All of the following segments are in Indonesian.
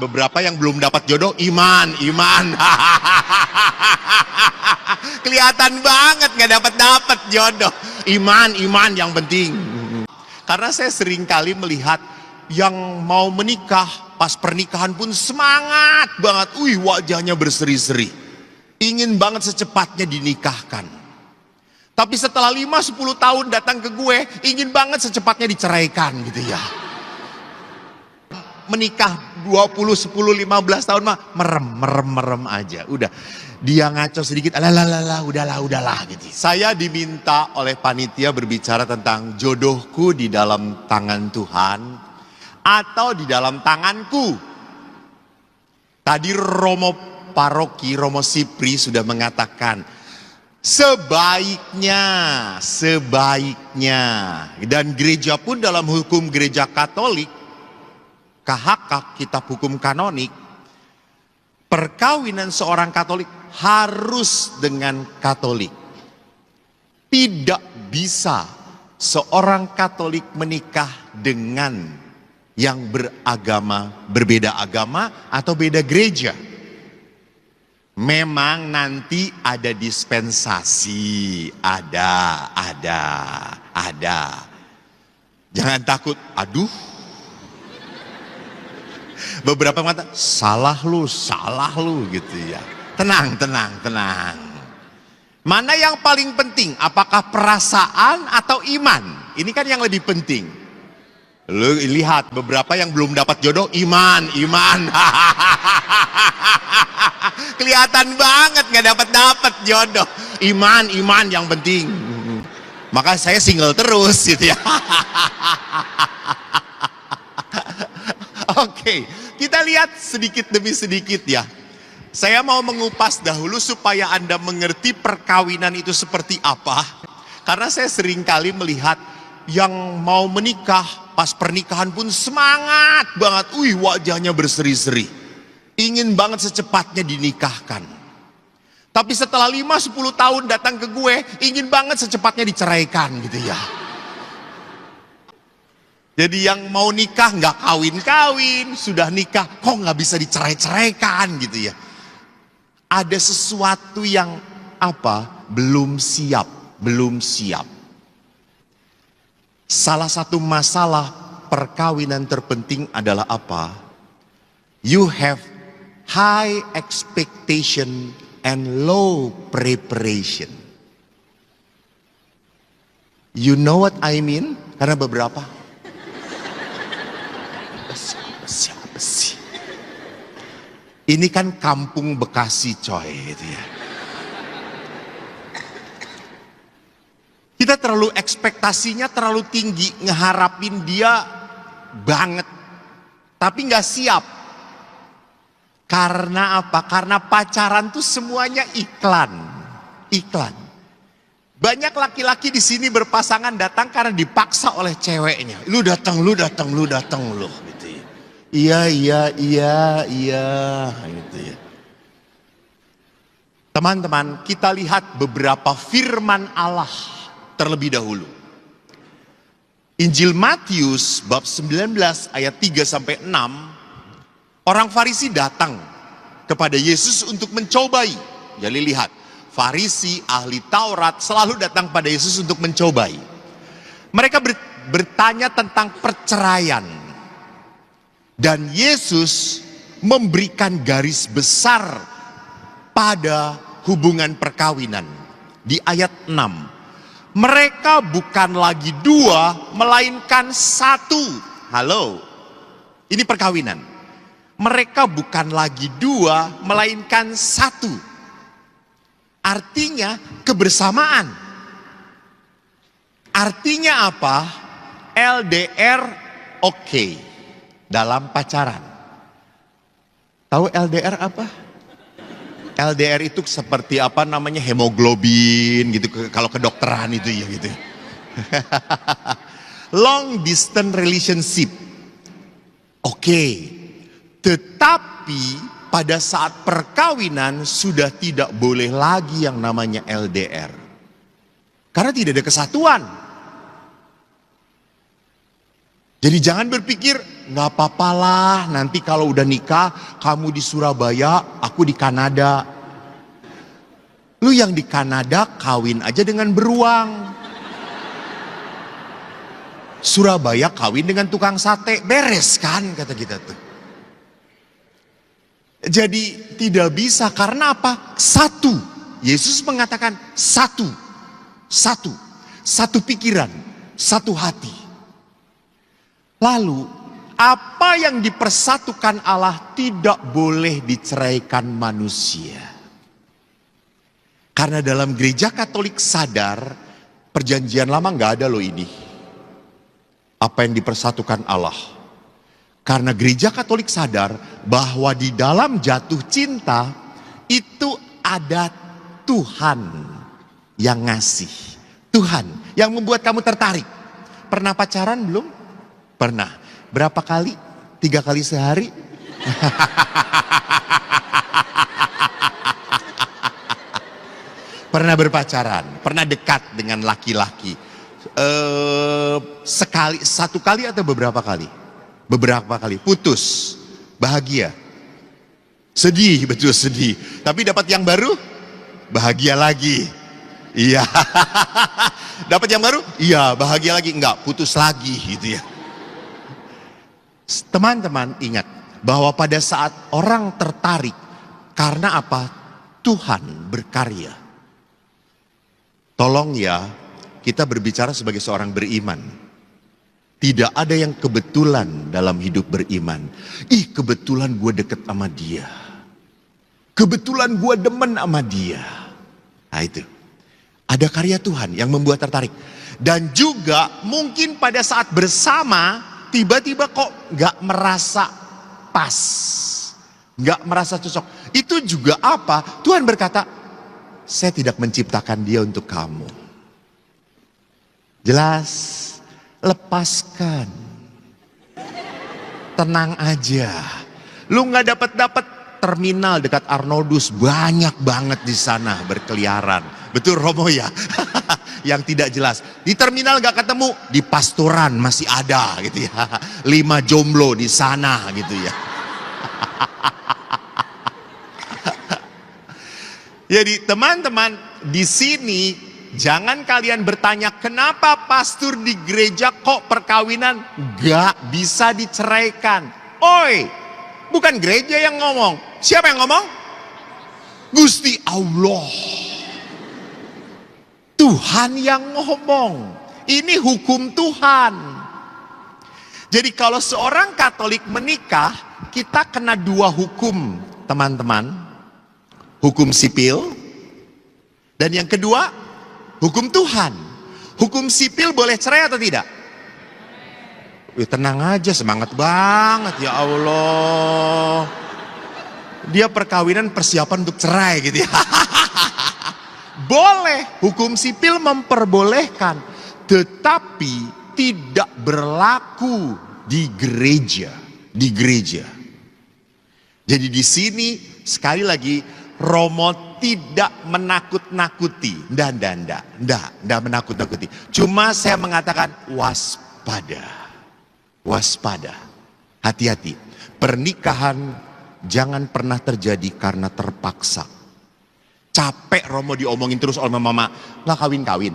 Beberapa yang belum dapat jodoh, iman. Kelihatan banget nggak dapat jodoh. Iman yang penting. Karena saya sering kali melihat yang mau menikah, pas pernikahan pun semangat banget. Wajahnya berseri-seri. Ingin banget secepatnya dinikahkan. Tapi setelah 5-10 tahun datang ke gue, ingin banget secepatnya diceraikan gitu ya. Menikah 20, 10, 15 tahun mah merem aja. Udah, dia ngaco sedikit, udahlah gitu. Saya diminta oleh panitia berbicara tentang jodohku di dalam tangan Tuhan atau di dalam tanganku. Tadi Romo Paroki, Romo Sipri sudah mengatakan, sebaiknya, dan gereja pun dalam hukum gereja Katolik, KHK, Kitab Hukum Kanonik, perkawinan seorang Katolik harus dengan Katolik. Tidak bisa seorang Katolik menikah dengan yang berbeda agama atau beda gereja. Memang nanti ada dispensasi, ada. Jangan takut, aduh. Beberapa mata, salah lu gitu ya. Tenang. Mana yang paling penting? Apakah perasaan atau iman? Ini kan yang lebih penting. Lu lihat beberapa yang belum dapat jodoh, iman. Kelihatan banget nggak dapat jodoh. Iman yang penting. Maka saya single terus gitu ya. Oke, kita lihat sedikit demi sedikit ya. Saya mau mengupas dahulu supaya Anda mengerti perkawinan itu seperti apa. Karena saya sering kali melihat yang mau menikah, pas pernikahan pun semangat banget. Wajahnya berseri-seri. Ingin banget secepatnya dinikahkan. Tapi setelah 5-10 tahun datang ke gue, ingin banget secepatnya diceraikan gitu ya. Jadi yang mau nikah nggak kawin-kawin, sudah nikah kok nggak bisa dicerai-ceraikan gitu ya. Ada sesuatu yang belum siap. Salah satu masalah perkawinan terpenting adalah apa? You have high expectation and low preparation. You know what I mean? Karena beberapa siapa sih? Ini kan kampung Bekasi coy gitu ya. Kita ekspektasinya terlalu tinggi, ngeharapin dia banget. Tapi nggak siap. Karena apa? Karena pacaran tuh semuanya iklan. Banyak laki-laki di sini berpasangan datang karena dipaksa oleh ceweknya. Lu datang lu gitu ya. Iya gitu ya. Teman-teman, kita lihat beberapa firman Allah terlebih dahulu. Injil Matius bab 19 ayat 3 sampai 6. Orang Farisi datang kepada Yesus untuk mencobai. Jadi lihat, Farisi, ahli Taurat selalu datang pada Yesus untuk mencobai. Mereka bertanya tentang perceraian. Dan Yesus memberikan garis besar pada hubungan perkawinan. Di ayat 6. Mereka bukan lagi dua, melainkan satu. Halo, ini perkawinan. Mereka bukan lagi dua, melainkan satu. Artinya kebersamaan. Artinya apa? LDR oke dalam pacaran. Tahu LDR apa? LDR itu seperti hemoglobin gitu kalau kedokteran itu ya gitu. Long distance relationship. Oke. Tetapi pada saat perkawinan sudah tidak boleh lagi yang namanya LDR. Karena tidak ada kesatuan. Jadi jangan berpikir nggak apa-apalah, nanti kalau udah nikah, kamu di Surabaya, aku di Kanada. Lu yang di Kanada kawin aja dengan beruang. Surabaya kawin dengan tukang sate, beres kan kata kita tuh. Jadi tidak bisa, karena apa? Satu. Yesus mengatakan satu. Satu pikiran, satu hati. Lalu apa yang dipersatukan Allah tidak boleh diceraikan manusia. Karena dalam gereja Katolik sadar, perjanjian lama nggak ada loh ini. Apa yang dipersatukan Allah. Karena gereja Katolik sadar bahwa di dalam jatuh cinta itu ada Tuhan yang ngasih. Tuhan yang membuat kamu tertarik. Pernah pacaran belum? Pernah. Berapa kali? 3 kali sehari? Pernah berpacaran? Pernah dekat dengan laki-laki? Satu kali atau beberapa kali? Beberapa kali. Putus. Bahagia. Sedih, betul sedih. Tapi dapat yang baru? Bahagia lagi. Iya. Dapat yang baru? Iya, bahagia lagi. Enggak, putus lagi gitu ya. Teman-teman ingat bahwa pada saat orang tertarik, karena apa? Tuhan berkarya. Tolong ya, kita berbicara sebagai seorang beriman. Tidak ada yang kebetulan dalam hidup beriman. Kebetulan gue deket sama dia. Kebetulan gue demen sama dia. Nah itu. Ada karya Tuhan yang membuat tertarik. Dan juga mungkin pada saat bersama, tiba-tiba kok gak merasa pas. Gak merasa cocok. Itu juga apa? Tuhan berkata, saya tidak menciptakan dia untuk kamu. Jelas, lepaskan. Tenang aja. Lu gak dapat terminal dekat Arnoldus, banyak banget di sana berkeliaran. Betul Romo ya? Yang tidak jelas. Di terminal gak ketemu, di pastoran masih ada gitu ya. 5 jomblo di sana gitu ya. Jadi teman-teman, di sini jangan kalian bertanya kenapa pastor di gereja kok perkawinan gak bisa diceraikan. Oi, bukan gereja yang ngomong. Siapa yang ngomong? Gusti Allah. Tuhan yang ngomong. Ini hukum Tuhan. Jadi kalau seorang Katolik menikah, kita kena 2 hukum, teman-teman. Hukum sipil. Dan yang kedua, hukum Tuhan. Hukum sipil boleh cerai atau tidak? Tenang aja, semangat banget ya Allah. Dia perkawinan persiapan untuk cerai gitu ya. Boleh, hukum sipil memperbolehkan, tetapi tidak berlaku di gereja. Jadi di sini sekali lagi Romo tidak menakut-nakuti, ndak menakut-nakuti. Cuma saya mengatakan waspada, hati-hati. Pernikahan jangan pernah terjadi karena terpaksa. Capek Romo diomongin terus oleh mama, gak kawin-kawin.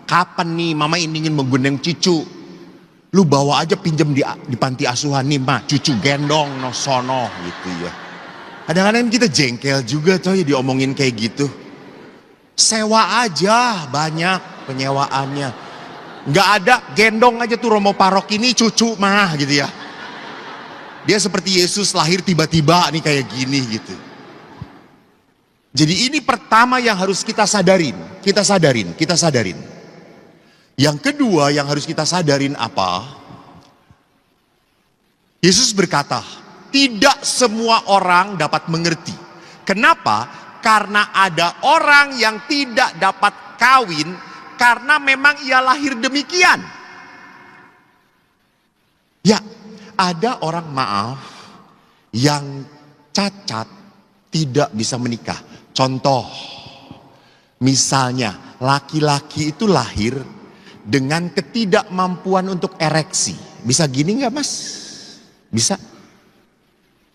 Kapan nih mama ingin menggendong cucu? Lu bawa aja pinjem di panti asuhan nih mah, cucu gendong no sono gitu ya. Kadang-kadang kita jengkel juga coy diomongin kayak gitu. Sewa aja banyak penyewaannya. Gak ada, gendong aja tuh Romo Parok ini cucu mah gitu ya. Dia seperti Yesus lahir tiba-tiba nih kayak gini gitu. Jadi ini pertama yang harus kita sadarin. Yang kedua yang harus kita sadarin apa? Yesus berkata, tidak semua orang dapat mengerti. Kenapa? Karena ada orang yang tidak dapat kawin karena memang ia lahir demikian. Ya, ada orang yang cacat tidak bisa menikah. Contoh, misalnya laki-laki itu lahir dengan ketidakmampuan untuk ereksi. Bisa gini nggak mas? Bisa?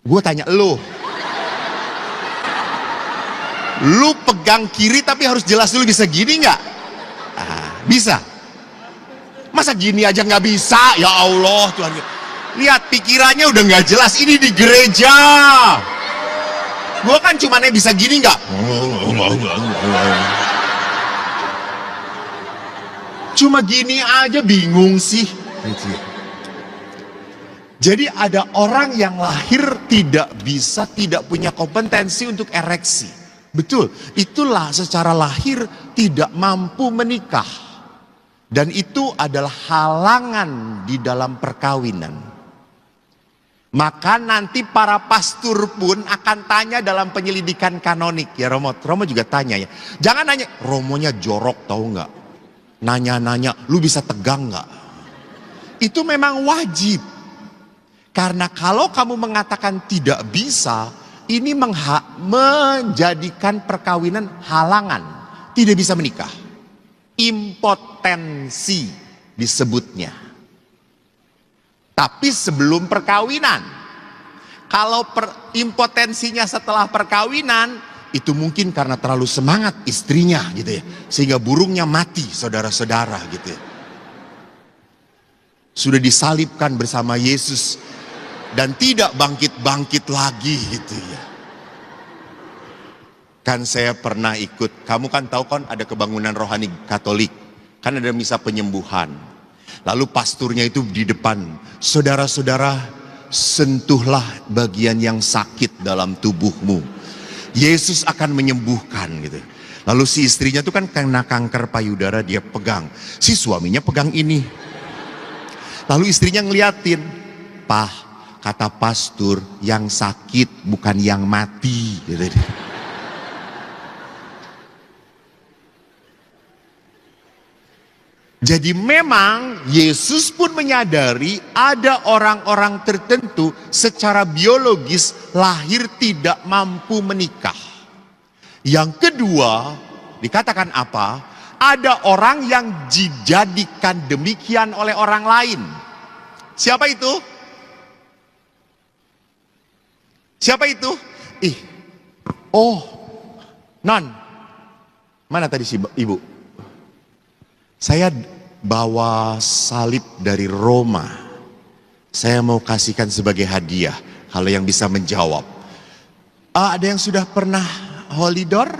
Gue tanya lo. Lu pegang kiri tapi harus jelas dulu bisa gini nggak? Bisa? Masa gini aja nggak bisa? Ya Allah Tuhan. Lihat pikirannya udah nggak jelas. Ini di gereja. Gue kan cuman bisa gini nggak? Cuma gini aja bingung sih. Jadi ada orang yang lahir tidak bisa, tidak punya kompetensi untuk ereksi. Betul, itulah secara lahir tidak mampu menikah. Dan itu adalah halangan di dalam perkawinan. Maka nanti para pastor pun akan tanya dalam penyelidikan kanonik. Ya Romo juga tanya ya. Jangan nanya, Romonya jorok tahu nggak? Nanya-nanya, lu bisa tegang nggak? Itu memang wajib. Karena kalau kamu mengatakan tidak bisa, ini menjadikan perkawinan halangan. Tidak bisa menikah. Impotensi disebutnya. Tapi sebelum perkawinan. Kalau impotensinya setelah perkawinan, itu mungkin karena terlalu semangat istrinya gitu ya. Sehingga burungnya mati saudara-saudara gitu ya. Sudah disalibkan bersama Yesus. Dan tidak bangkit-bangkit lagi gitu ya. Kan saya pernah ikut, kamu kan tahu kan ada kebangunan rohani Katolik. Kan ada misa penyembuhan. Lalu pasturnya itu di depan, saudara-saudara sentuhlah bagian yang sakit dalam tubuhmu. Yesus akan menyembuhkan gitu. Lalu si istrinya tuh kan kena kanker payudara, dia pegang. Si suaminya pegang ini. Lalu istrinya ngeliatin, "Pah, kata pastor yang sakit bukan yang mati." Jadi memang Yesus pun menyadari ada orang-orang tertentu secara biologis lahir tidak mampu menikah. Yang kedua, dikatakan apa? Ada orang yang dijadikan demikian oleh orang lain. Siapa itu? Siapa itu? Non. Mana tadi si ibu? Saya bawa salib dari Roma. Saya mau kasihkan sebagai hadiah. Kalau yang bisa menjawab. Ada yang sudah pernah Holy Door?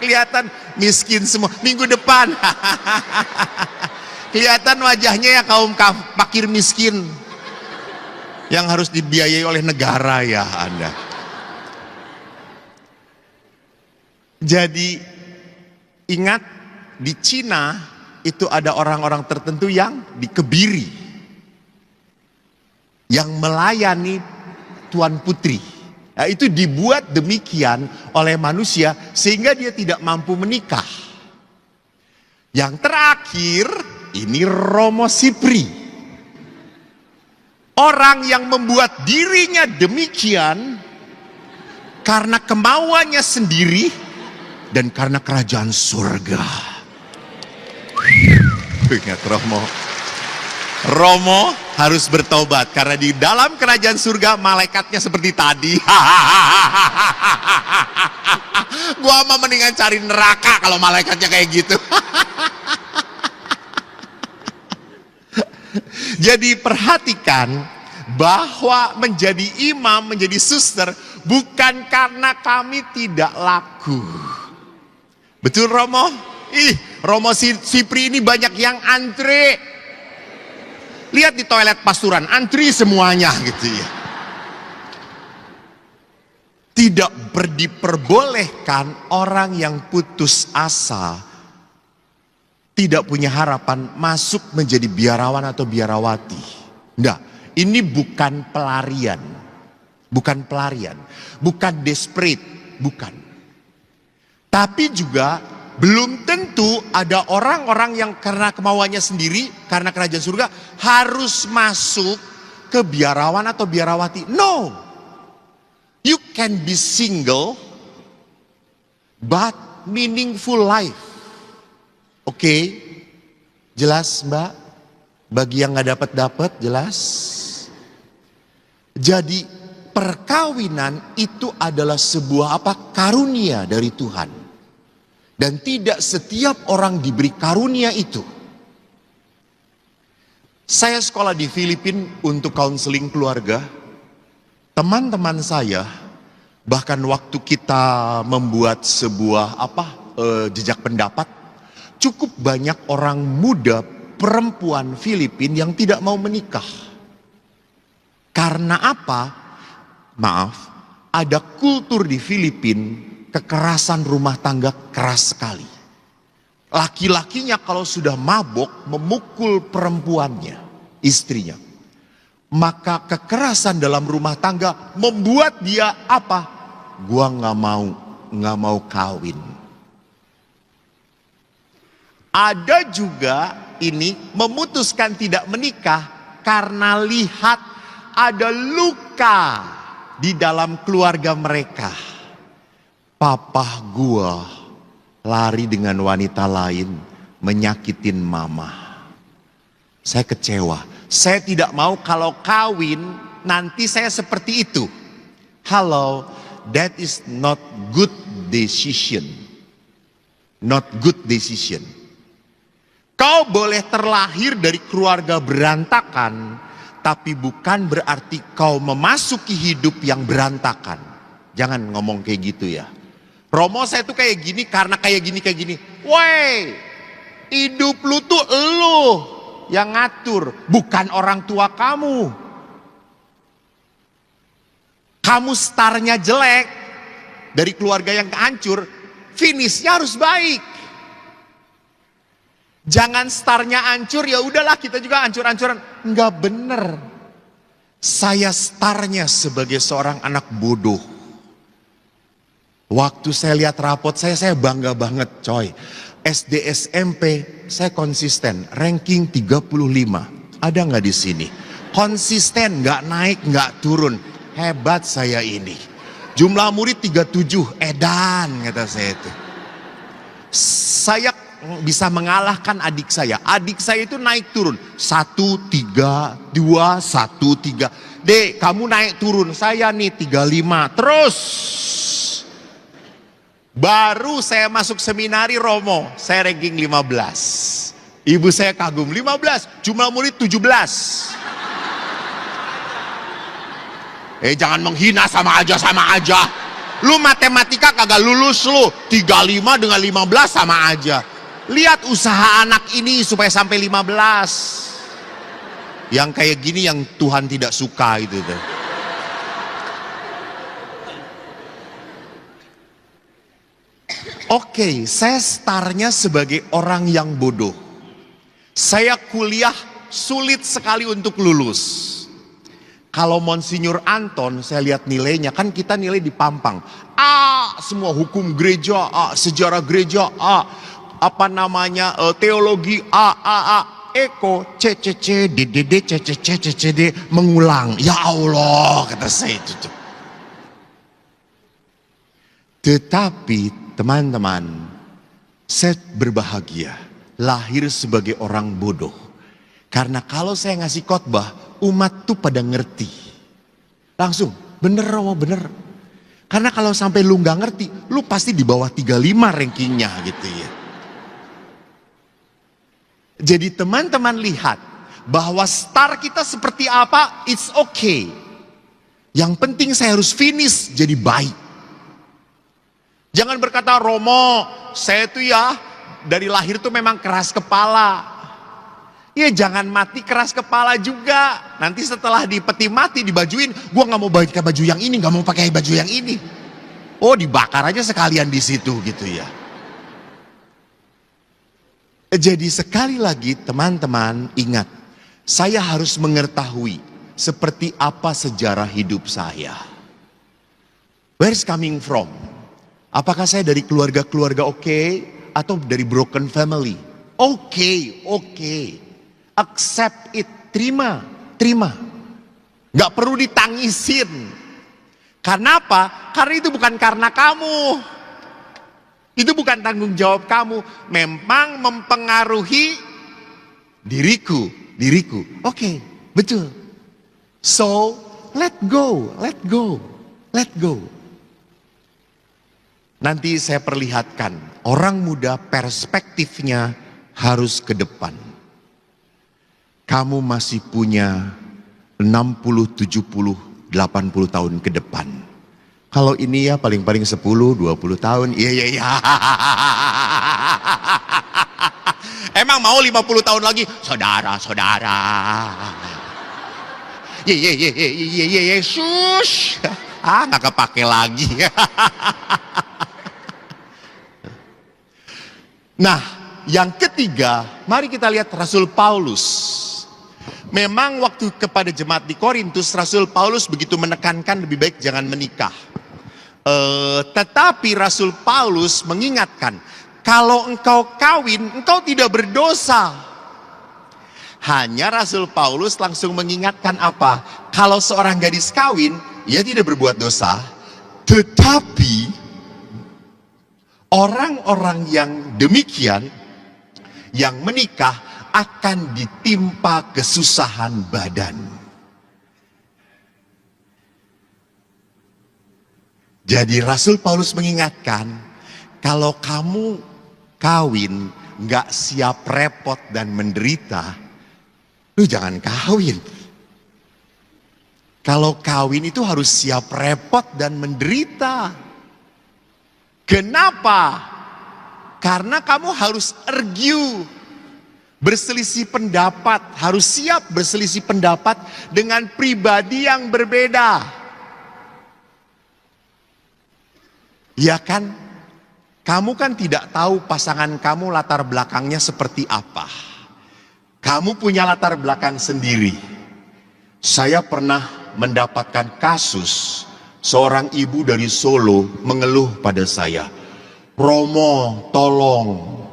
Kelihatan miskin semua. Minggu depan. Kelihatan wajahnya ya kaum fakir miskin. Yang harus dibiayai oleh negara ya Anda. Jadi ingat di Cina itu ada orang-orang tertentu yang dikebiri. Yang melayani Tuan Putri. Nah, itu dibuat demikian oleh manusia sehingga dia tidak mampu menikah. Yang terakhir ini Romo Sipri. Orang yang membuat dirinya demikian karena kemauannya sendiri dan karena kerajaan surga. Ingat Romo harus bertobat karena di dalam kerajaan surga malaikatnya seperti tadi. Gua mah mendingan cari neraka kalau malaikatnya kayak gitu. Jadi perhatikan bahwa menjadi imam, menjadi suster bukan karena kami tidak laku. Betul Romo? Romo Sipri ini banyak yang antre. Lihat di toilet pasturan, antri semuanya gitu ya. Tidak diperbolehkan orang yang putus asa, tidak punya harapan masuk menjadi biarawan atau biarawati. Enggak, ini bukan pelarian. Bukan pelarian, bukan desperate, bukan. Tapi juga belum tentu ada orang-orang yang karena kemauannya sendiri, karena kerajaan surga harus masuk ke biarawan atau biarawati. No. You can be single but Meaningful life. Oke, jelas Mbak? Bagi yang nggak dapat jelas? Jadi perkawinan itu adalah sebuah karunia dari Tuhan. Dan tidak setiap orang diberi karunia itu. Saya sekolah di Filipina untuk konseling keluarga. Teman-teman saya, bahkan waktu kita membuat sebuah jejak pendapat, cukup banyak orang muda perempuan Filipina yang tidak mau menikah. Karena apa? Maaf, ada kultur di Filipina, kekerasan rumah tangga keras sekali. Laki-lakinya kalau sudah mabok memukul perempuannya, istrinya. Maka kekerasan dalam rumah tangga membuat dia apa? Gua nggak mau kawin. Ada juga ini memutuskan tidak menikah karena lihat ada luka di dalam keluarga mereka. Papa gua lari dengan wanita lain, menyakitin mama. Saya kecewa. Saya tidak mau kalau kawin nanti saya seperti itu. Halo, that is not good decision. Not good decision. Kau boleh terlahir dari keluarga berantakan, tapi bukan berarti kau memasuki hidup yang berantakan. Jangan ngomong kayak gitu ya. Romo, saya tuh kayak gini karena kayak gini. Woi, hidup lu tuh lu yang ngatur, bukan orang tua kamu. Kamu startnya jelek dari keluarga yang hancur, finishnya harus baik. Jangan startnya hancur, ya udahlah kita juga hancur-hancuran. Enggak bener. Saya startnya sebagai seorang anak bodoh. Waktu saya lihat rapot saya bangga banget coy. SD SMP saya konsisten, ranking 35. Ada nggak di sini? Konsisten, nggak naik, nggak turun. Hebat saya ini. Jumlah murid 37, edan kata saya itu. Saya bisa mengalahkan adik saya. Adik saya itu naik turun 1, 3, 2, 1, 3. Dek, kamu naik turun, saya nih 35. Terus. Baru saya masuk seminari Romo, saya ranking 15. Ibu saya kagum, 15, jumlah murid 17. Jangan menghina, sama aja. Lu matematika kagak lulus lu, 35 dengan 15 sama aja. Lihat usaha anak ini supaya sampai 15. Yang kayak gini yang Tuhan tidak suka itu tuh. Oke, saya startnya sebagai orang yang bodoh. Saya kuliah sulit sekali untuk lulus. Kalau Monsinyur Anton, saya lihat nilainya, kan kita nilai di Pampang. A, semua hukum gereja A, sejarah gereja A, teologi A, Eko, C, D, C, D, mengulang. Ya Allah, kata saya itu tuh. Tetapi teman-teman, saya berbahagia lahir sebagai orang bodoh. Karena kalau saya ngasih khotbah, umat tuh pada ngerti. Langsung, bener Romo, bener. Karena kalau sampai lu gak ngerti, lu pasti di bawah 35 rankingnya gitu ya. Jadi teman-teman lihat bahwa star kita seperti apa, it's okay. Yang penting saya harus finish jadi baik. Jangan berkata, Romo, saya tuh ya dari lahir tuh memang keras kepala. Ya jangan mati keras kepala juga. Nanti setelah di peti mati dibajuin, gua nggak mau pakai baju yang ini, nggak mau pakai baju yang ini. Oh, dibakar aja sekalian di situ gitu ya. Jadi sekali lagi teman-teman ingat, saya harus mengetahui seperti apa sejarah hidup saya. Where is coming from? Apakah saya dari keluarga-keluarga oke atau dari broken family? Oke. Accept it, terima. Gak perlu ditangisin. Karena apa? Karena itu bukan karena kamu. Itu bukan tanggung jawab kamu. Memang mempengaruhi diriku. Oke, betul. So, let go. Nanti saya perlihatkan, orang muda perspektifnya harus ke depan. Kamu masih punya 60, 70, 80 tahun ke depan. Kalau ini ya paling-paling 10, 20 tahun. Iya. Emang mau 50 tahun lagi? Saudara. Iya, Yesus. Nggak kepake lagi. Nah, yang ketiga, mari kita lihat Rasul Paulus. Memang waktu kepada jemaat di Korintus, Rasul Paulus begitu menekankan lebih baik jangan menikah. Tetapi Rasul Paulus mengingatkan, kalau engkau kawin, engkau tidak berdosa. Hanya Rasul Paulus langsung mengingatkan apa? Kalau seorang gadis kawin, ia tidak berbuat dosa. Tetapi orang-orang yang demikian, yang menikah, akan ditimpa kesusahan badan. Jadi Rasul Paulus mengingatkan, kalau kamu kawin gak siap repot dan menderita, lu jangan kawin. Kalau kawin itu harus siap repot dan menderita. Kenapa? Karena kamu harus argue, berselisih pendapat, harus siap berselisih pendapat dengan pribadi yang berbeda. Ya kan? Kamu kan tidak tahu pasangan kamu latar belakangnya seperti apa. Kamu punya latar belakang sendiri. Saya pernah mendapatkan kasus seorang ibu dari Solo mengeluh pada saya. Romo, tolong,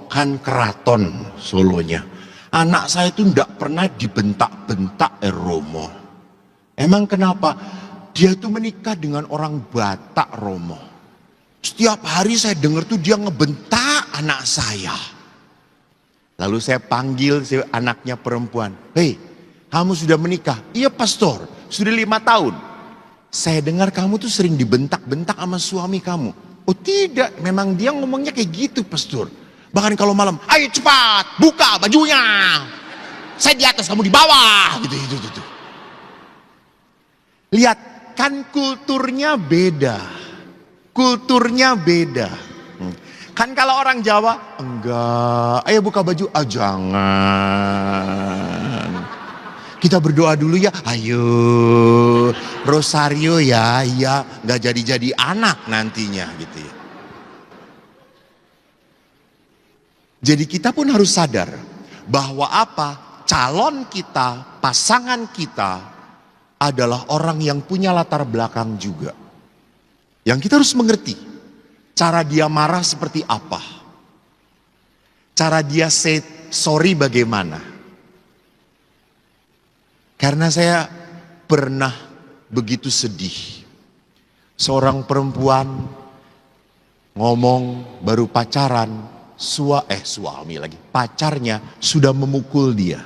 kan keraton Solonya. Anak saya itu tidak pernah dibentak-bentak Romo. Emang kenapa? Dia tuh menikah dengan orang Batak, Romo. Setiap hari saya dengar tuh dia ngebentak anak saya. Lalu saya panggil anaknya perempuan. Hei, kamu sudah menikah? Iya pastor, sudah 5 tahun. Saya dengar kamu tuh sering dibentak-bentak sama suami kamu. Oh tidak, memang dia ngomongnya kayak gitu pastor. Bahkan kalau malam, ayo cepat, buka bajunya. Saya di atas, kamu di bawah. Gitu. Lihat, kan kulturnya beda. Kan kalau orang Jawa, enggak, ayo buka baju, jangan. Kita berdoa dulu ya, ayo, rosario ya, nggak jadi anak nantinya gitu ya. Jadi kita pun harus sadar bahwa calon kita, pasangan kita adalah orang yang punya latar belakang juga. Yang kita harus mengerti, cara dia marah seperti apa. Cara dia say sorry bagaimana. Karena saya pernah begitu sedih. Seorang perempuan ngomong baru pacaran, suami lagi, pacarnya sudah memukul dia.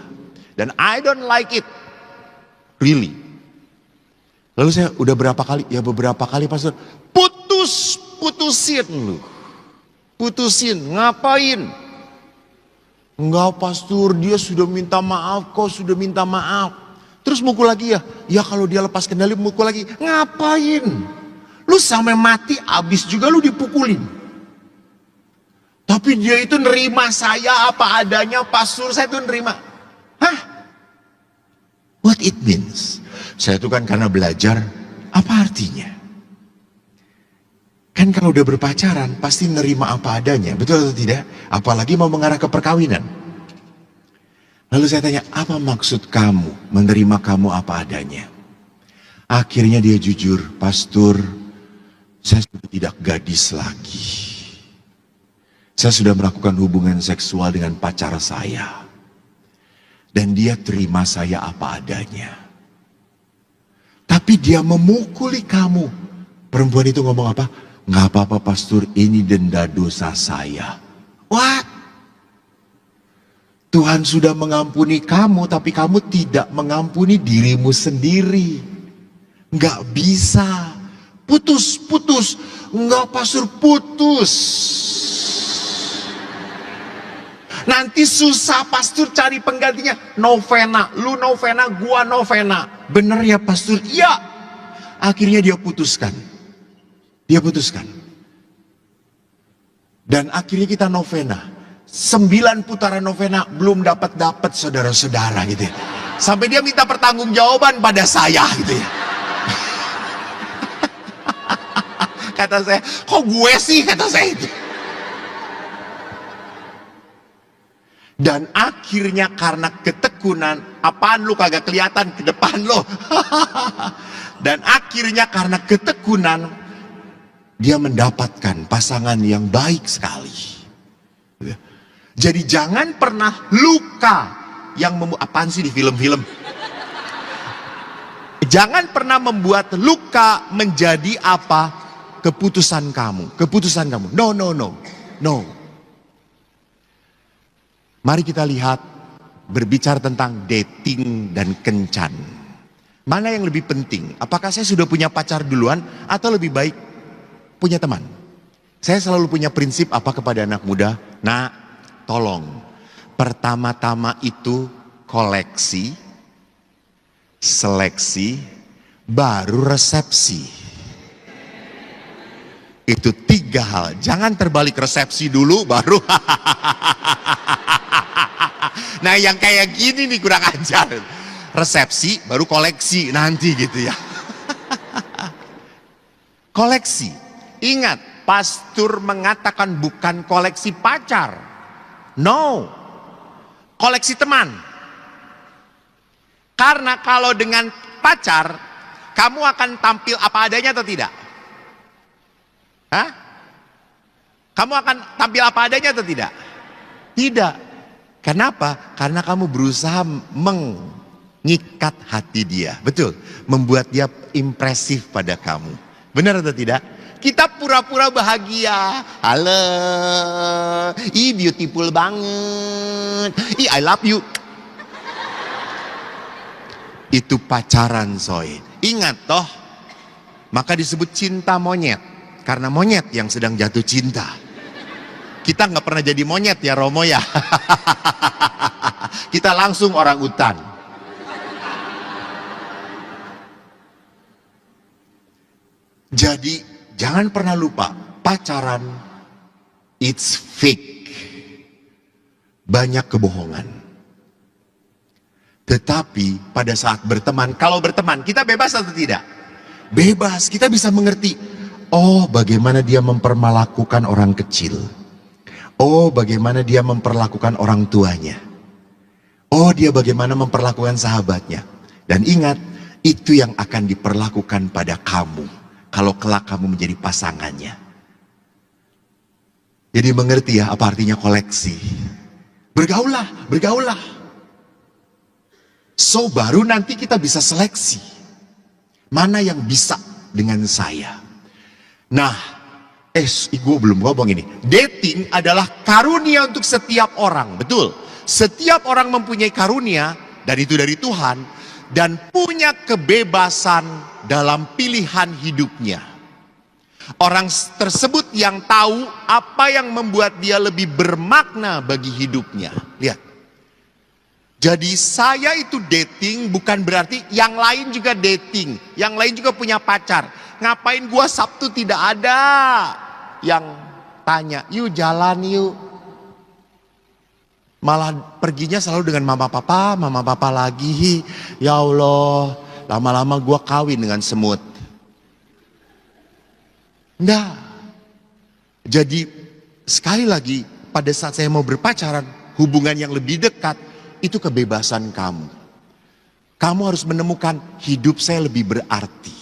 Dan I don't like it, really. Lalu saya udah berapa kali? Ya beberapa kali pastor. Putusin lu. Putusin, ngapain? Enggak pastor, dia sudah minta maaf kok, sudah minta maaf. Terus mukul lagi ya? Ya kalau dia lepas kendali mukul lagi. Ngapain? Lu sampai mati abis juga lu dipukulin. Tapi dia itu nerima saya apa adanya, pastor saya itu nerima. Hah? What it means? Saya itu kan karena belajar, apa artinya? Kan kalau udah berpacaran pasti nerima apa adanya, betul atau tidak? Apalagi mau mengarah ke perkawinan. Lalu saya tanya, apa maksud kamu menerima kamu apa adanya? Akhirnya dia jujur, pastor, saya sudah tidak gadis lagi. Saya sudah melakukan hubungan seksual dengan pacar saya. Dan dia terima saya apa adanya. Tapi dia memukuli kamu. Perempuan itu ngomong apa? Nggak apa-apa pastor, ini denda dosa saya. What? Tuhan sudah mengampuni kamu, tapi kamu tidak mengampuni dirimu sendiri. Nggak bisa. Putus. Nggak pastor, putus. Nanti susah pastor cari penggantinya. Novena, lu novena, gua novena. Bener ya pastor? Iya. Akhirnya dia putuskan. Dan akhirnya kita novena. 9 putaran novena belum dapat saudara-saudara gitu ya. Sampai dia minta pertanggungjawaban pada saya gitu ya. Kata saya, kok gue sih, kata saya itu. Dan akhirnya karena ketekunan, apaan lu kagak kelihatan ke depan lo. Dan akhirnya karena ketekunan, dia mendapatkan pasangan yang baik sekali. Jadi jangan pernah luka yang apaan sih di film-film? Jangan pernah membuat luka menjadi apa? Keputusan kamu. No. Mari kita lihat, berbicara tentang dating dan kencan. Mana yang lebih penting? Apakah saya sudah punya pacar duluan atau lebih baik punya teman? Saya selalu punya prinsip apa kepada anak muda? Nah, tolong. Pertama-tama itu koleksi, seleksi, baru resepsi. Itu 3 hal. Jangan terbalik, resepsi dulu baru. Nah yang kayak gini nih kurang ajar. Resepsi baru koleksi nanti gitu ya. Koleksi. Ingat, pastor mengatakan bukan koleksi pacar. No. Koleksi teman. Karena kalau dengan pacar, kamu akan tampil apa adanya atau tidak? Hah? Kamu akan tampil apa adanya atau tidak? Tidak. Kenapa? Karena kamu berusaha mengikat hati dia. Betul. Membuat dia impresif pada kamu. Benar atau tidak? Kita pura-pura bahagia. Halo. Ih beautiful banget. Ih I love you. Itu pacaran soy. Ingat toh. Maka disebut cinta monyet. Karena monyet yang sedang jatuh cinta. Kita nggak pernah jadi monyet ya Romo ya. Kita langsung orang utan. Jadi jangan pernah lupa, pacaran it's fake. Banyak kebohongan. Tetapi pada saat berteman, kalau berteman kita bebas atau tidak? Bebas, kita bisa mengerti. Oh, bagaimana dia memperlakukan orang kecil. Oh, bagaimana dia memperlakukan orang tuanya. Oh, dia bagaimana memperlakukan sahabatnya. Dan ingat, itu yang akan diperlakukan pada kamu. Kalau kelak kamu menjadi pasangannya. Jadi mengerti ya apa artinya koleksi. Bergaulah. So, baru nanti kita bisa seleksi. Mana yang bisa dengan saya. Nah, gue belum ngomong ini. Dating adalah karunia untuk setiap orang, betul. Setiap orang mempunyai karunia, dan itu dari Tuhan, dan punya kebebasan dalam pilihan hidupnya. Orang tersebut yang tahu apa yang membuat dia lebih bermakna bagi hidupnya. Lihat. Jadi saya itu dating bukan berarti yang lain juga dating. Yang lain juga punya pacar. Ngapain gua Sabtu tidak ada yang tanya, yuk jalan yuk. Malah perginya selalu dengan mama papa lagi. Ya Allah, lama-lama gua kawin dengan semut. Enggak. Jadi sekali lagi pada saat saya mau berpacaran, hubungan yang lebih dekat, itu kebebasan kamu. Kamu harus menemukan hidup saya lebih berarti.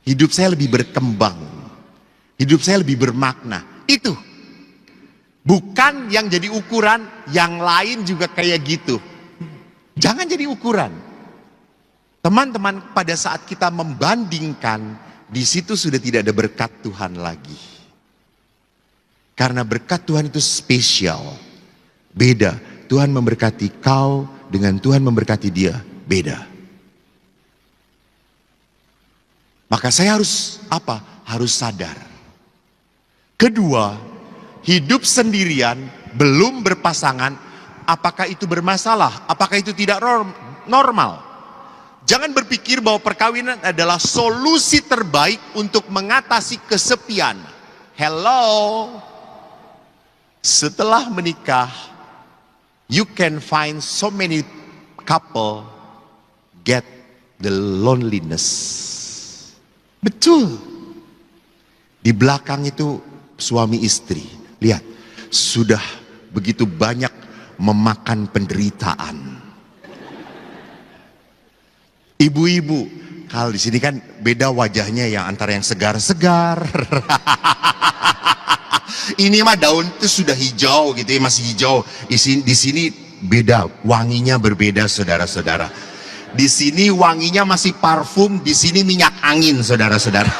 Hidup saya lebih berkembang. Hidup saya lebih bermakna. Itu. Bukan yang jadi ukuran, yang lain juga kayak gitu. Jangan jadi ukuran. Teman-teman, pada saat kita membandingkan di situ sudah tidak ada berkat Tuhan lagi. Karena berkat Tuhan itu spesial. Beda. Tuhan memberkati kau dengan Tuhan memberkati dia. Beda. Maka saya harus apa? Harus sadar. Kedua, hidup sendirian, belum berpasangan, apakah itu bermasalah? Apakah itu tidak normal? Jangan berpikir bahwa perkawinan adalah solusi terbaik untuk mengatasi kesepian. Hello. Setelah menikah, you can find so many couple get the loneliness. Betul. Di belakang itu suami istri. Lihat, sudah begitu banyak memakan penderitaan. Ibu-ibu, kalau di sini kan beda wajahnya yang antara yang segar-segar. Ini mah daun itu sudah hijau gitu ya, masih hijau. Di sini beda, wanginya berbeda saudara-saudara. Di sini wanginya masih parfum, di sini minyak angin saudara-saudara.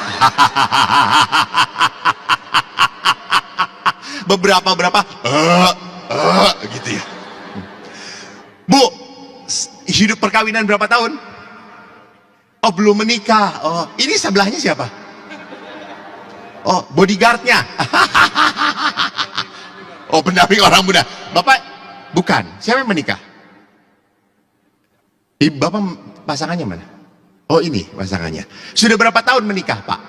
Beberapa gitu ya. Bu, hidup perkawinan berapa tahun? Oh, belum menikah. Oh, ini sebelahnya siapa? Oh, bodyguardnya. Oh, pendamping orang muda. Bapak, bukan. Siapa yang menikah? Bapak pasangannya mana? Oh, ini pasangannya. Sudah berapa tahun menikah, Pak?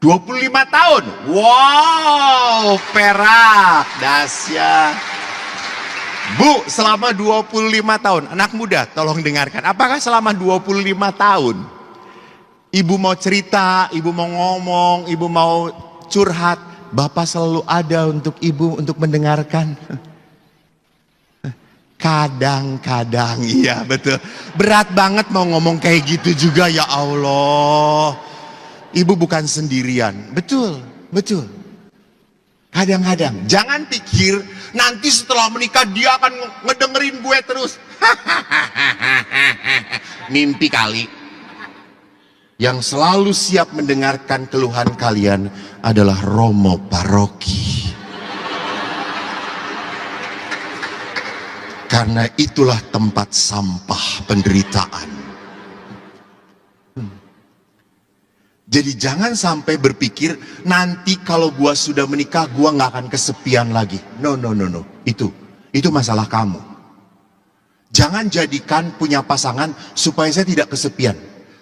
25 tahun. Wow, perak. Dahsyat. Bu, selama 25 tahun, anak muda tolong dengarkan. Apakah selama 25 tahun ibu mau cerita, ibu mau ngomong, ibu mau curhat, Bapak selalu ada untuk ibu untuk mendengarkan? Kadang-kadang, iya betul. Berat banget mau ngomong kayak gitu juga, ya Allah. Ibu bukan sendirian, betul, betul. Kadang-kadang, jangan pikir nanti setelah menikah dia akan ngedengerin gue terus. Mimpi kali. Yang selalu siap mendengarkan keluhan kalian adalah Romo Paroki. Karena itulah tempat sampah penderitaan. Jadi jangan sampai berpikir nanti kalau gua sudah menikah gua nggak akan kesepian lagi. No. Itu masalah kamu. Jangan jadikan punya pasangan supaya saya tidak kesepian.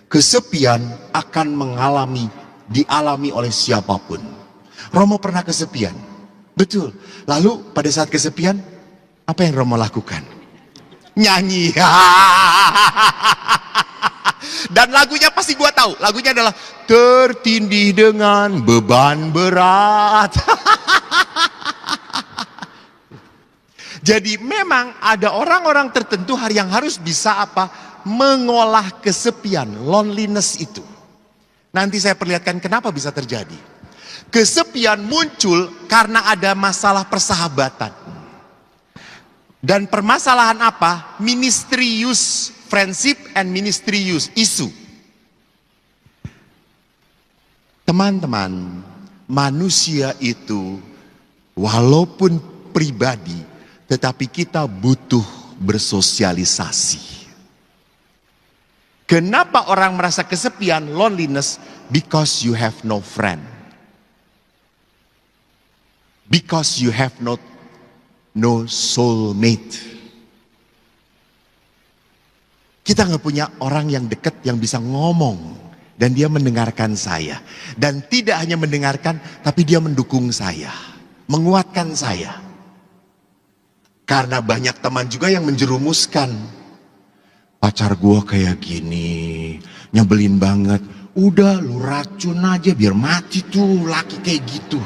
Kesepian akan dialami oleh siapapun. Romo pernah kesepian. Betul. Lalu pada saat kesepian, apa yang Romo lakukan? Nyanyi. Dan lagunya pasti gua tahu. Lagunya adalah tertindih dengan beban berat. Jadi memang ada orang-orang tertentu yang harus bisa apa? Mengolah kesepian, loneliness itu. Nanti saya perlihatkan kenapa bisa terjadi. Kesepian muncul karena ada masalah persahabatan. Dan permasalahan apa? Ministry use, friendship and ministry use, isu. Teman-teman, manusia itu walaupun pribadi, tetapi kita butuh bersosialisasi. Kenapa orang merasa kesepian, loneliness? Because you have no friend. Because you have no soulmate. Kita nggak punya orang yang dekat yang bisa ngomong dan dia mendengarkan saya. Dan tidak hanya mendengarkan, tapi dia mendukung saya, menguatkan saya. Karena banyak teman juga yang menjerumuskan. Pacar gua kayak gini, nyebelin banget. Udah lu racun aja biar mati tuh laki kayak gitu.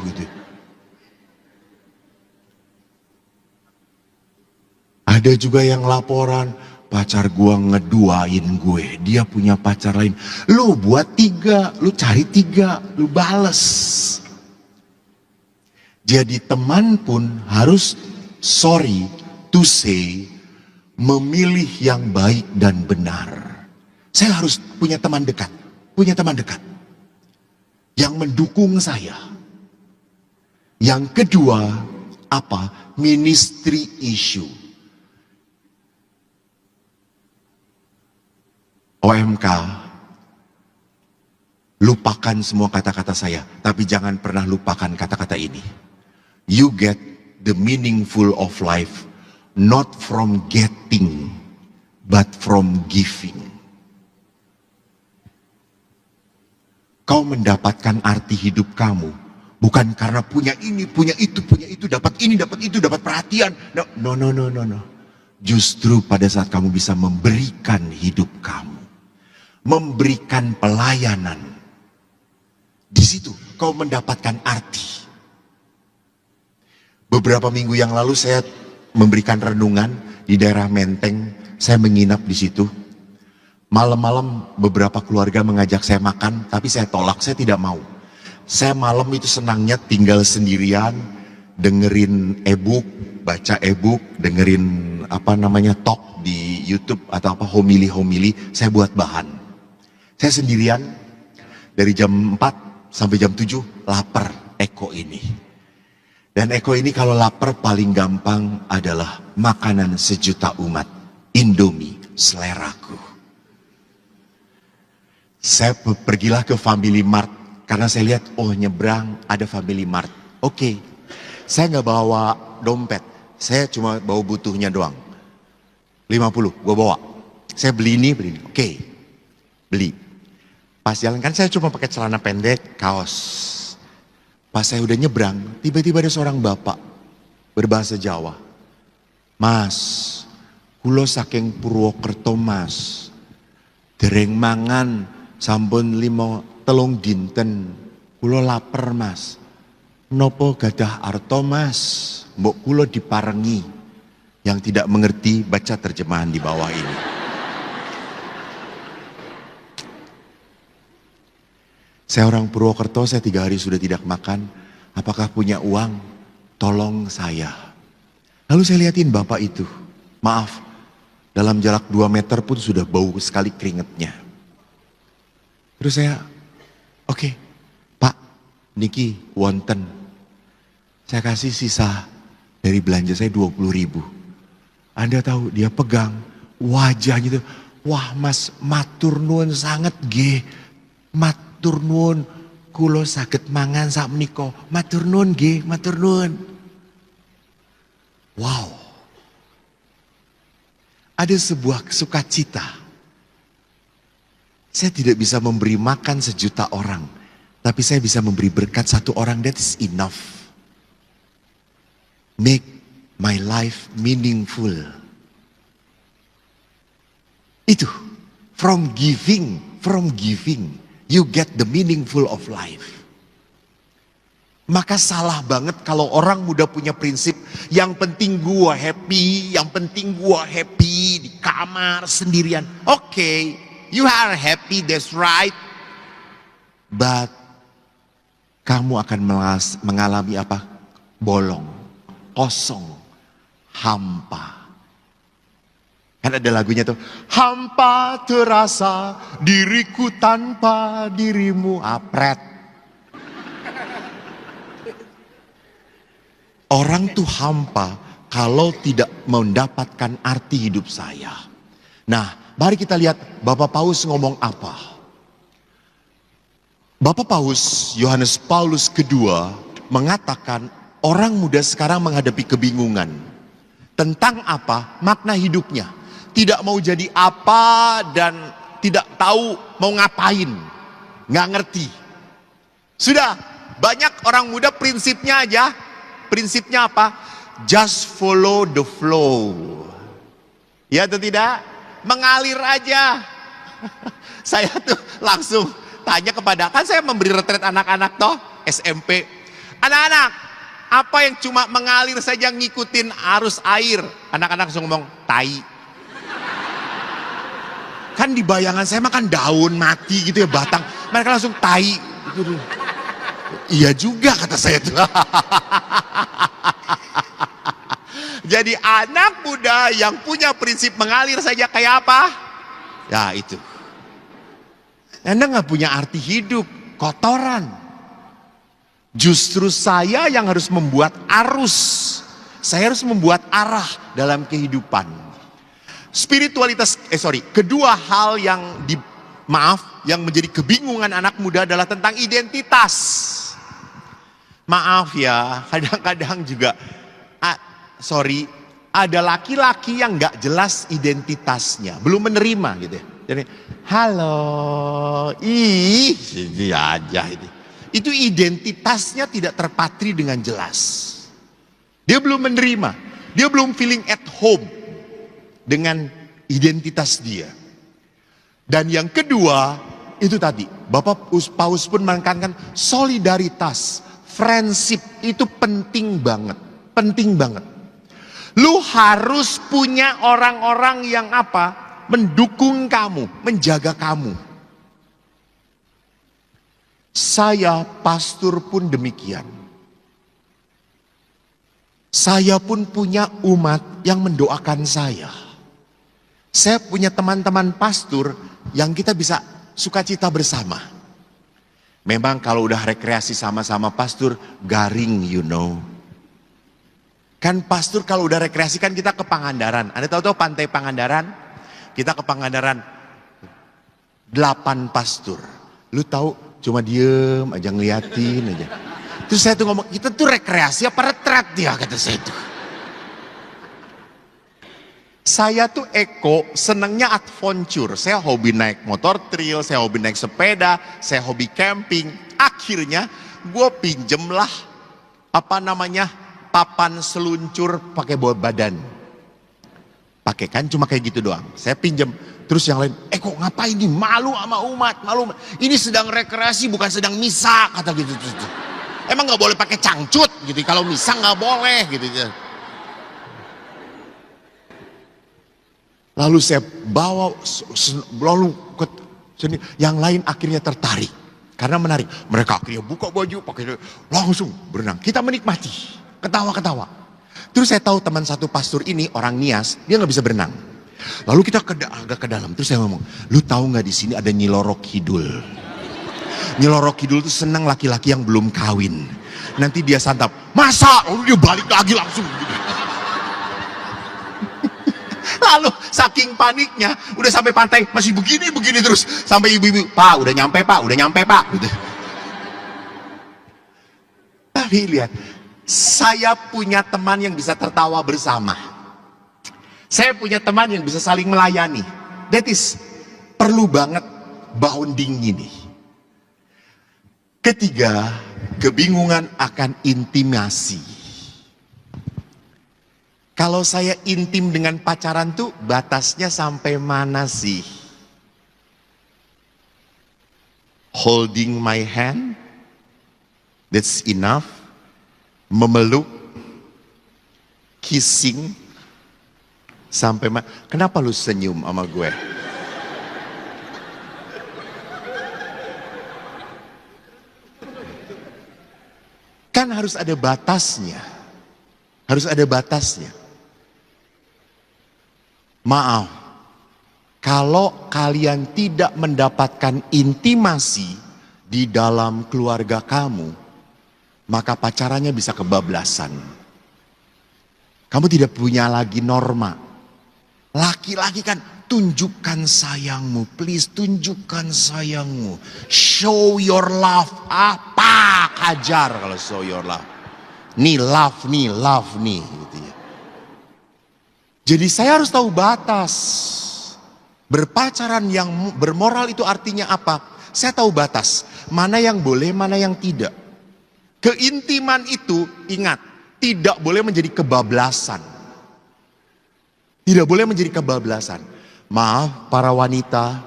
Ada juga yang laporan, pacar gua ngeduain gue, dia punya pacar lain. Lu buat 3, lu cari 3, lu bales. Jadi teman pun harus sorry to say, memilih yang baik dan benar. Saya harus punya teman dekat, punya teman dekat. yang mendukung saya. Yang kedua, apa? Ministry issue. OMK, lupakan semua kata-kata saya, tapi jangan pernah lupakan kata-kata ini. You get the meaningful of life not from getting, but from giving. Kau mendapatkan arti hidup kamu bukan karena punya ini, punya itu, dapat ini, dapat itu, dapat perhatian. No. Justru pada saat kamu bisa memberikan hidup kamu, memberikan pelayanan, di situ kau mendapatkan arti. Beberapa minggu yang lalu saya memberikan renungan di daerah Menteng. Saya menginap di situ. Malam-malam beberapa keluarga mengajak saya makan, tapi saya tolak, saya tidak mau. Saya malam itu senangnya tinggal sendirian, dengerin e-book, baca e-book, dengerin talk di YouTube atau homili-homili, saya buat bahan. Saya sendirian dari jam 4 sampai jam 7 lapar Eko ini. Dan Eko ini kalau lapar paling gampang adalah makanan sejuta umat, Indomie, seleraku. Saya pergilah ke Family Mart karena saya lihat nyebrang ada Family Mart. Oke. Saya nggak bawa dompet, saya cuma bawa butuhnya doang. 50, gue bawa. Saya beli ini. Oke. Beli. Pas jalan kan saya cuma pakai celana pendek, kaos. Pas saya udah nyebrang, tiba-tiba ada seorang bapak berbahasa Jawa. Mas, kulo saking Purwokerto mas, dereng mangan sampun 3 dinten, kulo lapar mas. Nopo gadah arto mas, mbok kulo diparengi. Yang tidak mengerti baca terjemahan di bawah ini. Saya orang Purwokerto, saya 3 hari sudah tidak makan. Apakah punya uang? Tolong saya. Lalu saya lihatin bapak itu. Maaf, dalam jarak 2 meter pun sudah bau sekali keringetnya. Terus saya, oke, Pak, niki wonten. Saya kasih sisa dari belanja saya 20.000. Anda tahu dia pegang wajahnya itu, wah mas matur nuwun sangat nggih. Matur nuwun, kula saged mangan sak menika. Matur nuwun nggih, matur nuwun. Wow. Ada sebuah sukacita. Saya tidak bisa memberi makan 1 juta orang, tapi saya bisa memberi berkat 1 orang, that is enough. Make my life meaningful. Itu, from giving, you get the meaningful of life. Maka salah banget kalau orang muda punya prinsip, yang penting gua happy, di kamar sendirian. Oke, you are happy, that's right. But kamu akan mengalami apa? Bolong, kosong, hampa. Kan ada lagunya tuh, hampa terasa diriku tanpa dirimu, apret. Orang tuh hampa kalau tidak mendapatkan arti hidup saya. Nah, mari kita lihat Bapak Paus ngomong apa. Bapak Paus Yohanes Paulus II mengatakan orang muda sekarang menghadapi kebingungan. Tentang apa? Makna hidupnya. Tidak mau jadi apa dan tidak tahu mau ngapain. Nggak ngerti. Sudah banyak orang muda prinsipnya aja. Prinsipnya apa? Just follow the flow. Ya atau tidak? Mengalir aja. Saya tuh langsung tanya kepada, kan saya memberi retret anak-anak toh, SMP. Anak-anak, apa yang cuma mengalir saja ngikutin arus air? Anak-anak langsung ngomong, tai. Kan di bayangan saya makan daun mati gitu ya, batang. Mereka langsung tai. Iya juga kata saya tuh. Jadi anak muda yang punya prinsip mengalir saja kayak apa? Ya itu. Anda nggak punya arti hidup, kotoran. Justru saya yang harus membuat arus. Saya harus membuat arah dalam kehidupan. Kedua hal yang yang menjadi kebingungan anak muda adalah tentang identitas. Maaf ya, kadang-kadang juga ada laki-laki yang nggak jelas identitasnya, belum menerima gitu ya. Jadi, halo, ini aja ini. Itu identitasnya tidak terpatri dengan jelas. Dia belum menerima, dia belum feeling at home dengan identitas dia. Dan yang kedua, itu tadi, Bapak Paus pun menekankan solidaritas, friendship itu penting banget, penting banget. Lu harus punya orang-orang yang mendukung kamu, menjaga kamu. Saya pastor pun demikian. Saya pun punya umat yang mendoakan saya. Saya punya teman-teman pastor yang kita bisa sukacita bersama. Memang kalau udah rekreasi sama-sama pastor, garing you know. Kan pastor kalau udah rekreasi kan kita ke Pangandaran. Anda tahu pantai Pangandaran? Kita ke Pangandaran 8 pastor. Lu tahu cuma diem aja ngeliatin aja. Terus saya tuh ngomong, kita tuh rekreasi apa retret ya, kata saya tuh. Saya tuh senengnya adventure. Saya hobi naik motor trail, saya hobi naik sepeda, saya hobi camping. Akhirnya gue pinjemlah papan seluncur pakai bawa badan. Pakai kan cuma kayak gitu doang. Saya pinjem. Terus yang lain, kok ngapain nih? Malu sama umat, malu. Ini sedang rekreasi bukan sedang misa, kata gitu. Emang nggak boleh pakai cangcut gitu. Kalau misa nggak boleh gitu. Lalu saya bawa lalu ke sini. Yang lain akhirnya tertarik karena menarik. Mereka akhirnya buka baju, pakai langsung berenang. Kita menikmati, ketawa-ketawa. Terus saya tahu teman satu pastor ini orang Nias, dia nggak bisa berenang. Lalu kita agak ke dalam. Terus saya ngomong, lu tahu nggak di sini ada Nyi Loro Kidul? Nyi Loro Kidul itu senang laki-laki yang belum kawin. Nanti dia santap, masa? Lalu dia balik lagi langsung. Lalu saking paniknya, udah sampai pantai masih begini terus. Sampai ibu-ibu, Pak udah nyampe pak. Gitu. Tapi lihat, saya punya teman yang bisa tertawa bersama. Saya punya teman yang bisa saling melayani. That is perlu banget bonding ini. Ketiga, kebingungan akan intimasi. Kalau saya intim dengan pacaran tuh batasnya sampai mana sih? Holding my hand, that's enough. Memeluk, kissing, sampai kenapa lu senyum sama gue? Kan harus ada batasnya. Harus ada batasnya. Maaf, kalau kalian tidak mendapatkan intimasi di dalam keluarga kamu, maka pacarannya bisa kebablasan. Kamu tidak punya lagi norma. Laki-laki kan, tunjukkan sayangmu, please tunjukkan sayangmu. Show your love, hajar kalau show your love. Nih love nih gitu ya. Jadi saya harus tahu batas. Berpacaran yang bermoral itu artinya apa? Saya tahu batas. Mana yang boleh, mana yang tidak. Keintiman itu, ingat, tidak boleh menjadi kebablasan. Tidak boleh menjadi kebablasan. Maaf para wanita,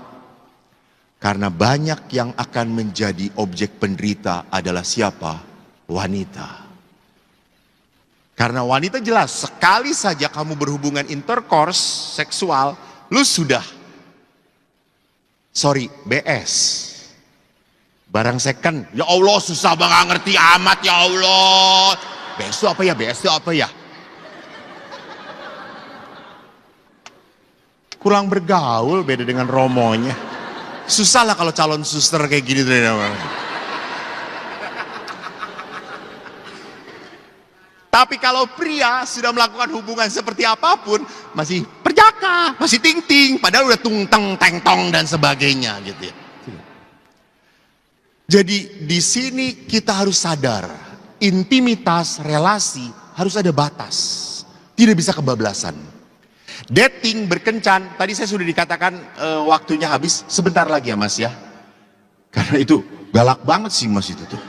karena banyak yang akan menjadi objek penderita adalah siapa? Wanita. Karena wanita jelas, sekali saja kamu berhubungan intercourse seksual, lu sudah, BS. Barang second, ya Allah susah banget ngerti amat ya Allah. BS itu apa ya? Kurang bergaul beda dengan romonya. Susah lah kalau calon suster kayak gini tuh. Tapi kalau pria sudah melakukan hubungan seperti apapun, masih perjaka, masih ting-ting, padahal udah tung-teng, teng-tong dan sebagainya gitu ya. Jadi di sini kita harus sadar, intimitas, relasi harus ada batas. Tidak bisa kebablasan. Dating, berkencan, tadi saya sudah dikatakan waktunya habis, sebentar lagi ya Mas ya. Karena itu galak banget sih Mas itu tuh.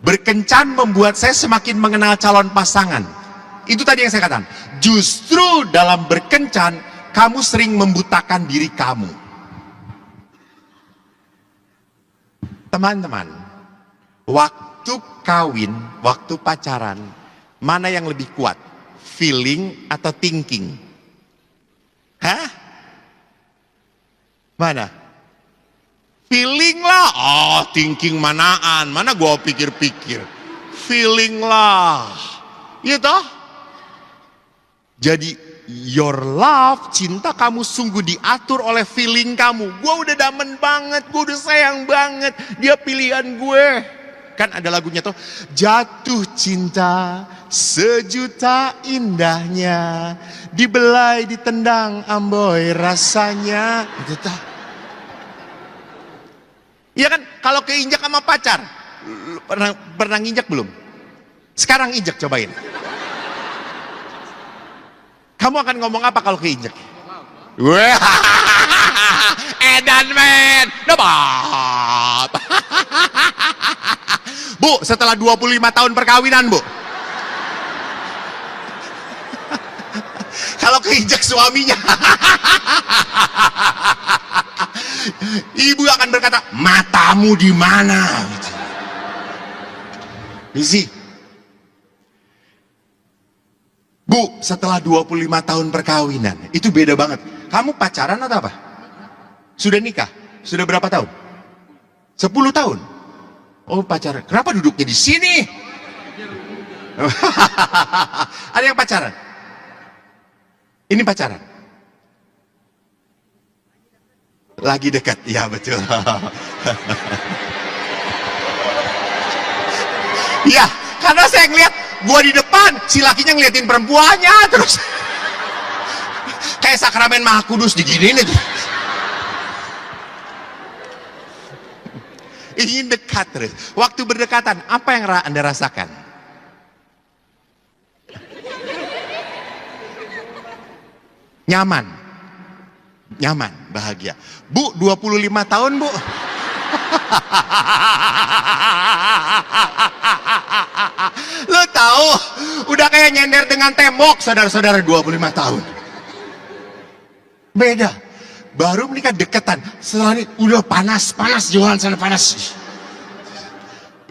Berkencan membuat saya semakin mengenal calon pasangan. Itu tadi yang saya katakan. Justru dalam berkencan, kamu sering membutakan diri kamu. Teman-teman, waktu kawin, waktu pacaran, mana yang lebih kuat? Feeling atau thinking? Hah? Mana? Feeling lah. Oh, thinking manaan? Mana gua pikir-pikir. Feeling lah. Iya toh? Jadi your love, cinta kamu sungguh diatur oleh feeling kamu. Gua udah demen banget, gua udah sayang banget. Dia pilihan gue. Kan ada lagunya tuh, jatuh cinta sejuta indahnya, dibelai ditendang amboi rasanya. Itu tuh. Iya kan, kalau keinjak sama pacar, pernah nginjak belum? Sekarang injak, cobain. Kamu akan ngomong apa kalau keinjak? Wah, edan men, dapat. Bu, setelah 25 tahun perkawinan, Bu. Kalau keinjak suaminya, ibu akan berkata, matamu di mana? Isi. Bu, setelah 25 tahun perkawinan, itu beda banget. Kamu pacaran atau apa? Sudah nikah? Sudah berapa tahun? 10 tahun? Oh, pacaran. Kenapa duduknya di sini? Ada yang pacaran? Ini pacaran? Lagi dekat, ya betul. Ya, karena saya ngeliat gua di depan, si lakinya ngeliatin perempuannya terus. Kayak sakramen Maha Kudus diginiin itu. Ingin dekat terus. Waktu berdekatan, apa yang Anda rasakan? Nyaman. Nyaman, bahagia. Bu, 25 tahun, Bu. Lo tahu, udah kayak nyender dengan tembok, saudara-saudara, 25 tahun. Beda. Baru menikah deketan, setelah ini udah panas, Johan sana panas.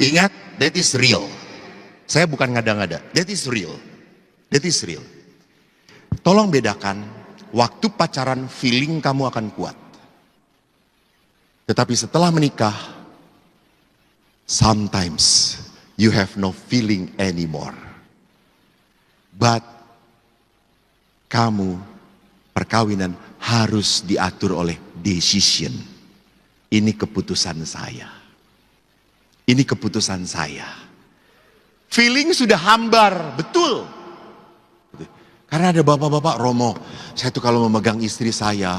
Ingat, that is real. Saya bukan ngada-ngada, that is real. That is real. Tolong bedakan, waktu pacaran feeling kamu akan kuat. Tetapi setelah menikah, sometimes you have no feeling anymore. But kamu perkawinan harus diatur oleh decision. Ini keputusan saya. Ini keputusan saya. Feeling sudah hambar, betul. Karena ada bapak-bapak, Romo, saya tuh kalau memegang istri saya,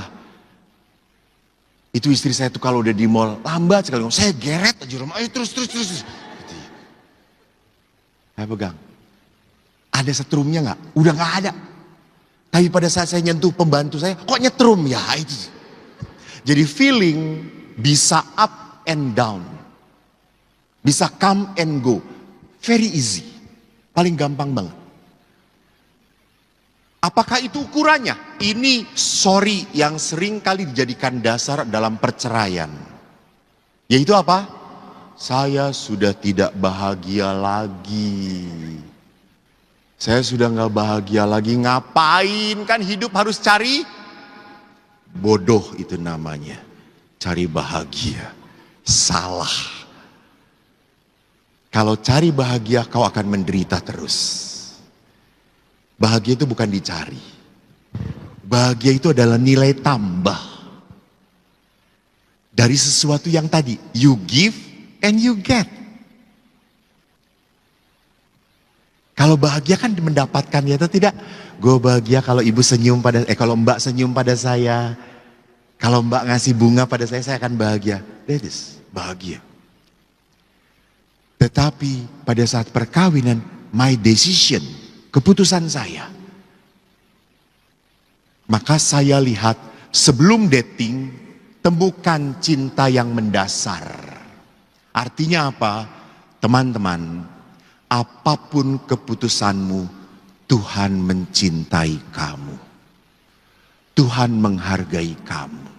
itu istri saya tuh kalau udah di mall, lambat sekali. Saya geret aja, Romo, ayo terus. Saya pegang. Ada setrumnya nggak? Udah nggak ada. Tapi pada saat saya nyentuh pembantu saya, kok nyetrum ya itu. Jadi feeling bisa up and down. Bisa come and go. Very easy. Paling gampang banget. Apakah itu ukurannya? Ini sorry yang sering kali dijadikan dasar dalam perceraian. Yaitu apa? Saya sudah tidak bahagia lagi. Saya sudah nggak bahagia lagi, ngapain? Kan hidup harus cari bodoh itu namanya. Cari bahagia. Salah. Kalau cari bahagia kau akan menderita terus. Bahagia itu bukan dicari. Bahagia itu adalah nilai tambah. Dari sesuatu yang tadi, you give and you get. Kalau bahagia kan mendapatkannya atau tidak? Gue bahagia kalau ibu senyum kalau mbak senyum pada saya. Kalau mbak ngasih bunga pada saya akan bahagia. That is bahagia. Tetapi pada saat perkawinan, my decision, keputusan saya. Maka saya lihat sebelum dating, temukan cinta yang mendasar. Artinya apa? Teman-teman, apapun keputusanmu, Tuhan mencintai kamu. Tuhan menghargai kamu.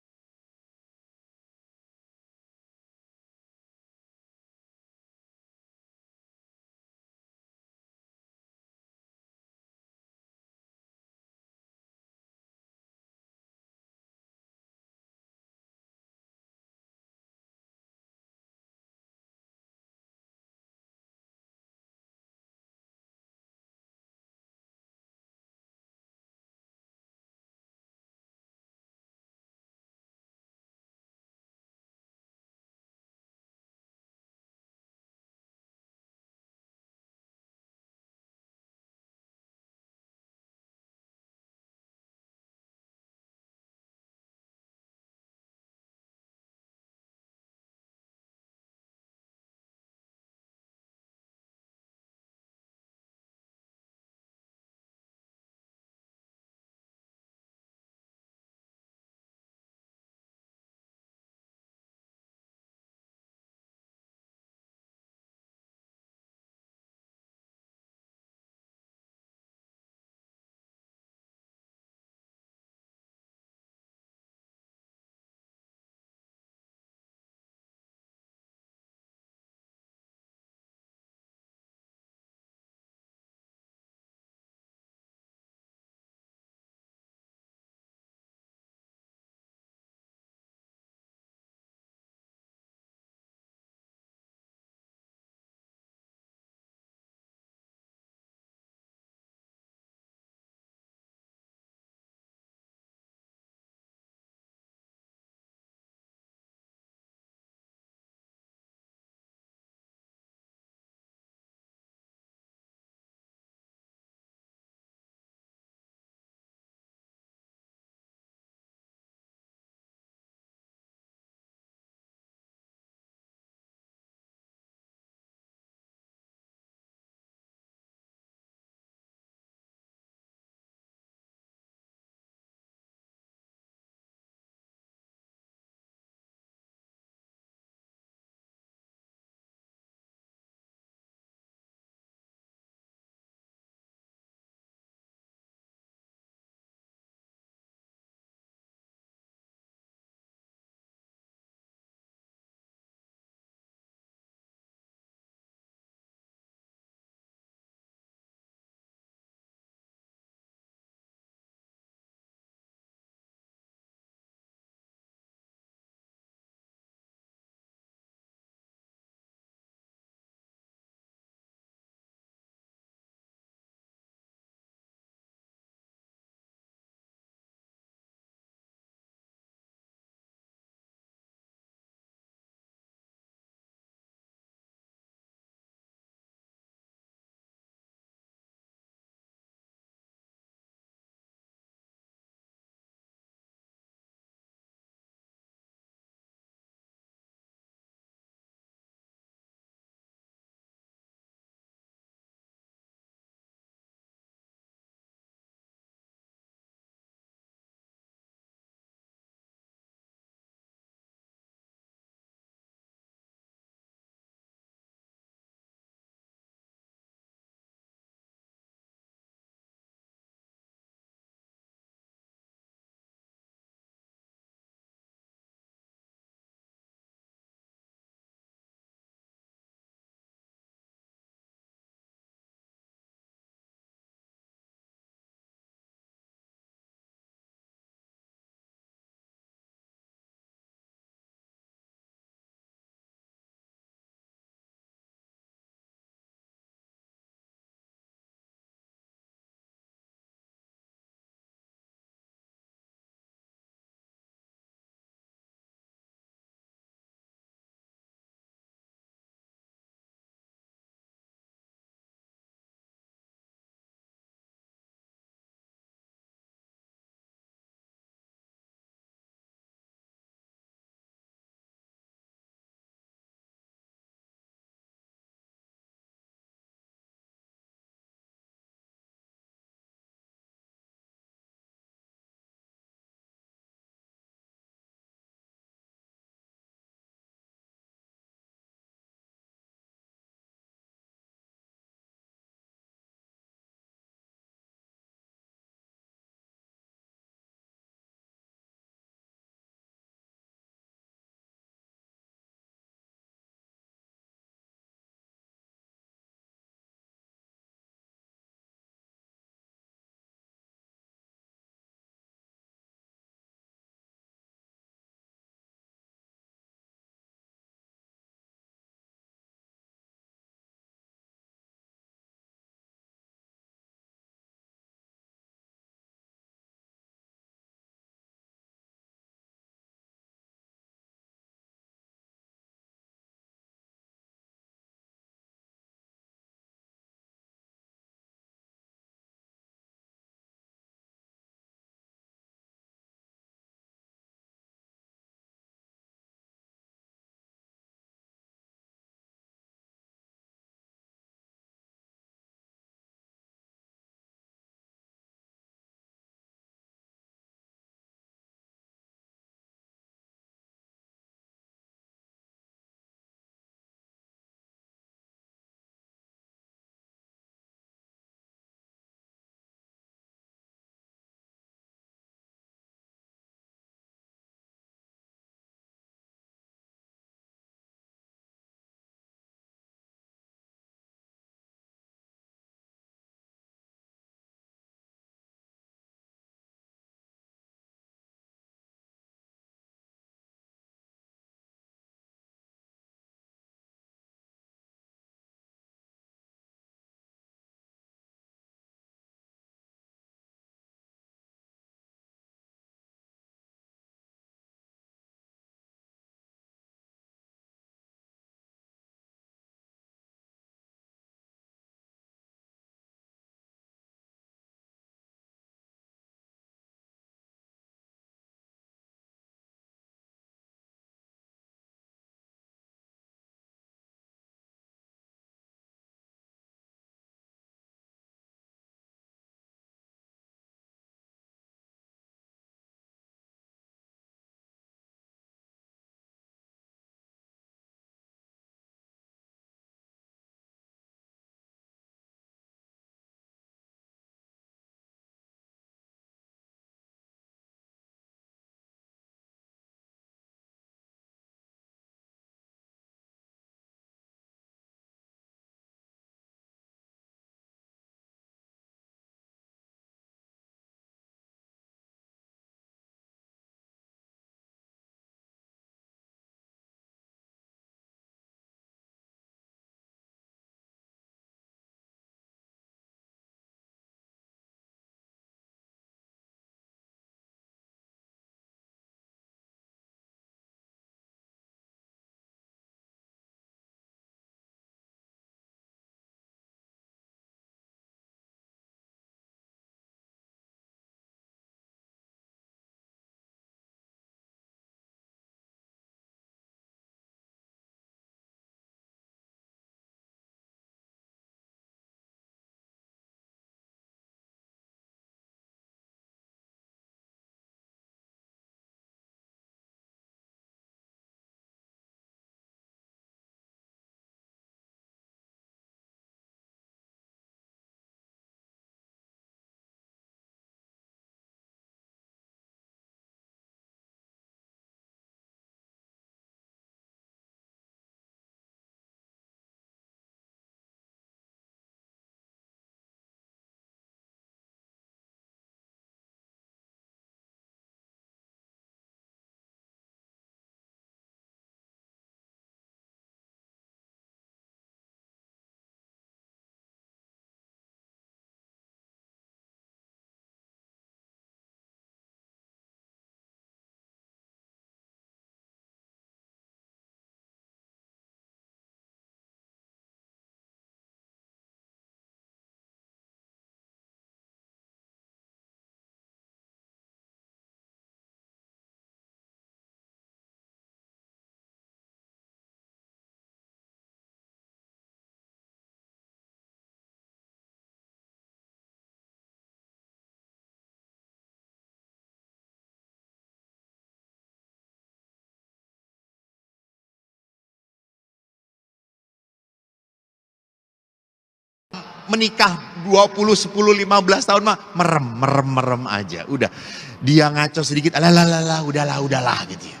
menikah 20, 10, 15 tahun mah merem aja. Udah, dia ngaco sedikit, udahlah gitu ya.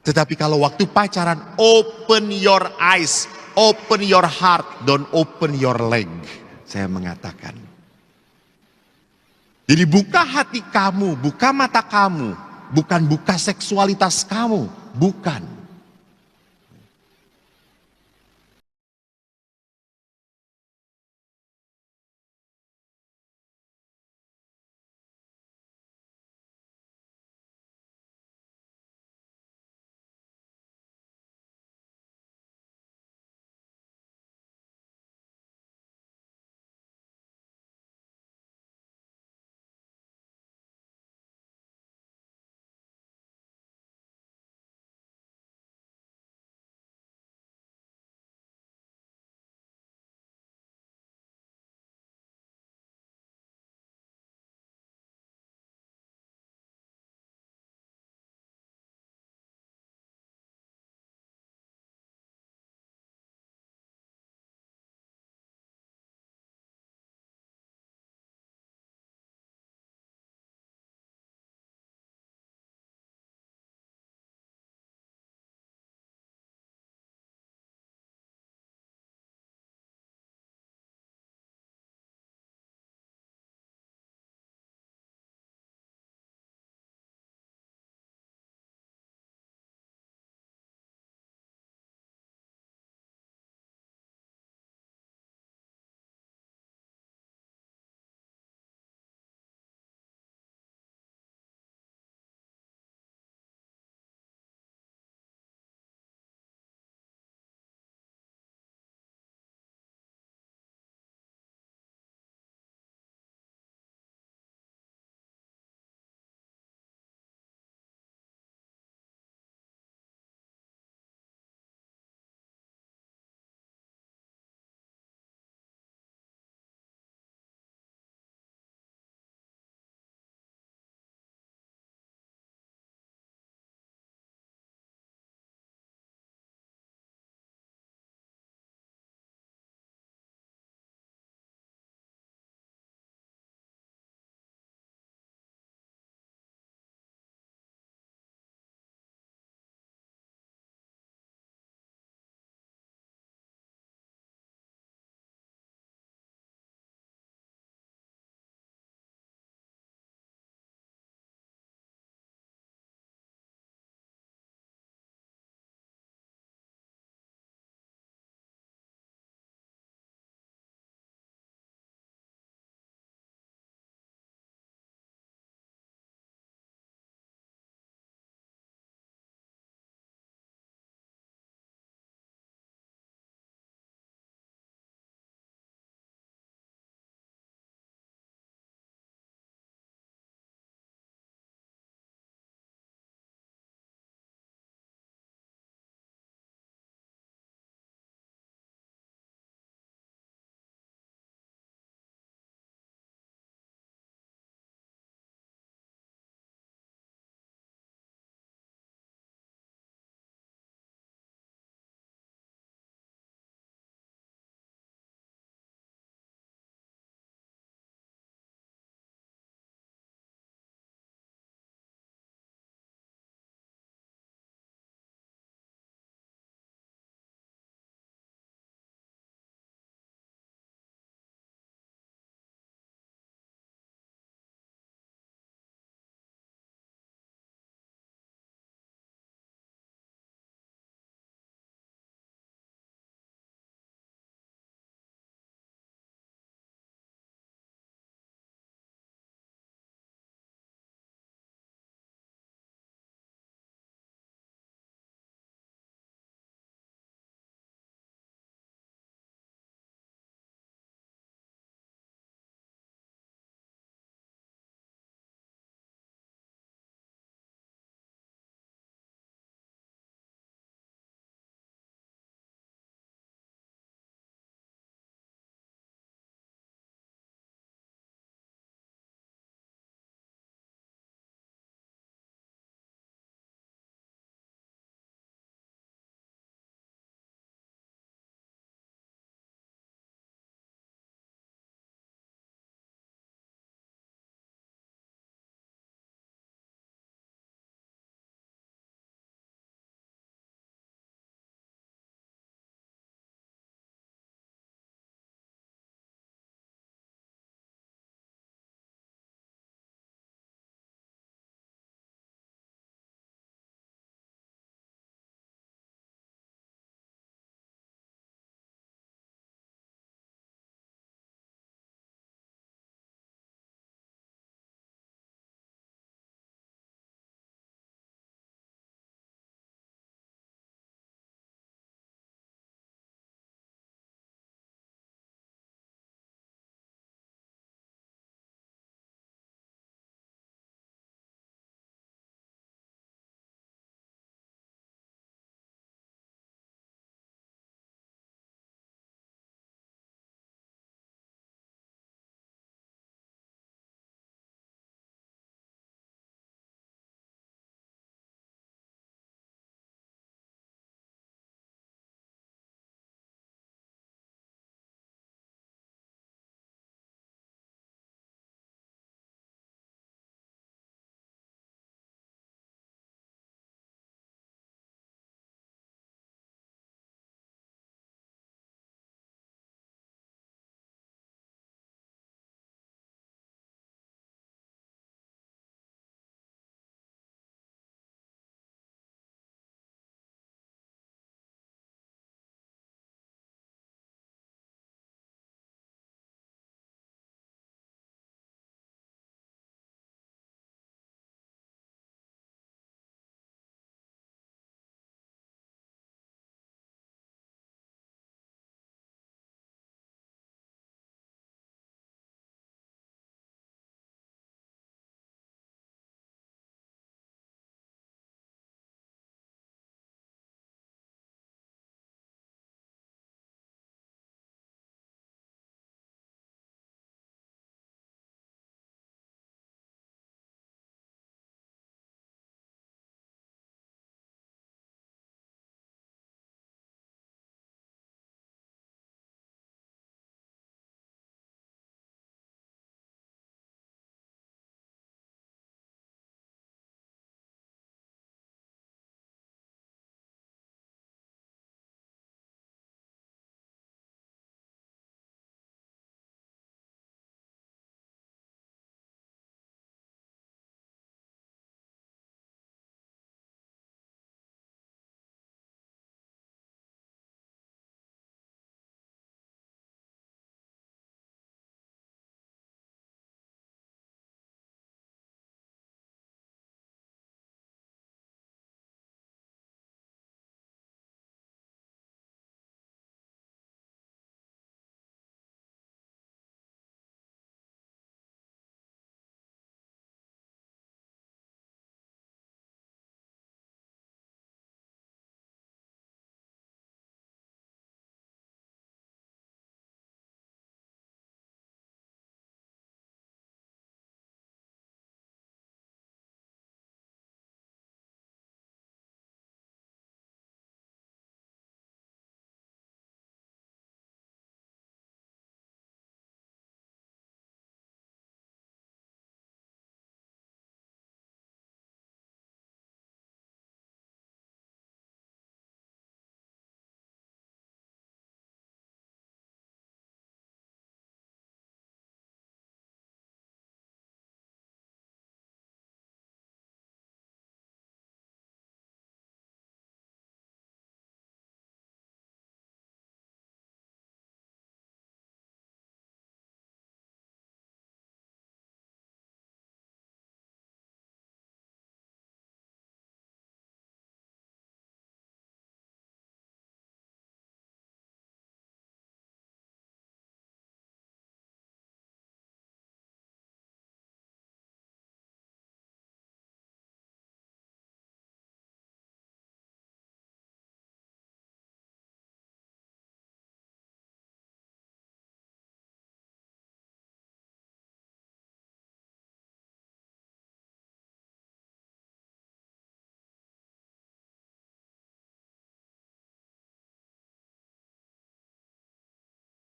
Tetapi kalau waktu pacaran, open your eyes, open your heart, don't open your leg. Saya mengatakan. Jadi buka hati kamu, buka mata kamu, bukan buka seksualitas kamu, bukan.